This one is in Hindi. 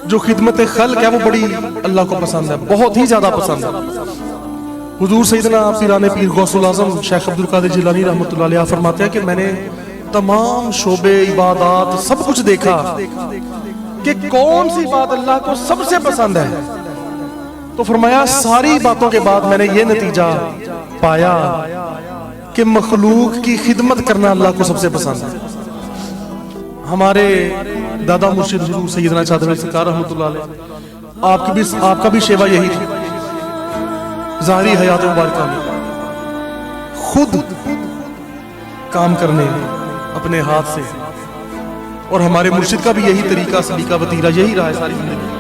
जो खिदमत खल्क है वो बड़ी अल्लाह को पसंद है, बहुत ही ज्यादा पसंद है। हुजूर सैयदना पीराने पीर गौसुल आज़म शेख अब्दुल कादिर जिलानी रहमतुल्लाह अलैह फरमाते हैं कि मैंने तमाम शोबे इबादत सब कुछ देखा कि कौन सी बात अल्लाह को सबसे पसंद है। तो फरमाया सारी बातों के बाद मैंने ये नतीजा पाया कि मखलूक की खिदमत करना अल्लाह को सबसे पसंद है। हमारे दादा मुर्शिद हुजूर सैयदना चादर सरकार रहमतुल्लाह अलैह आपका भी शेवा यही थी। ज़ाहिरी हयात मुबारका में खुद काम करने अपने हाथ से, और हमारे मुर्शिद का भी यही तरीका सलीका वतीरा यही रहा है सारी जिंदगी।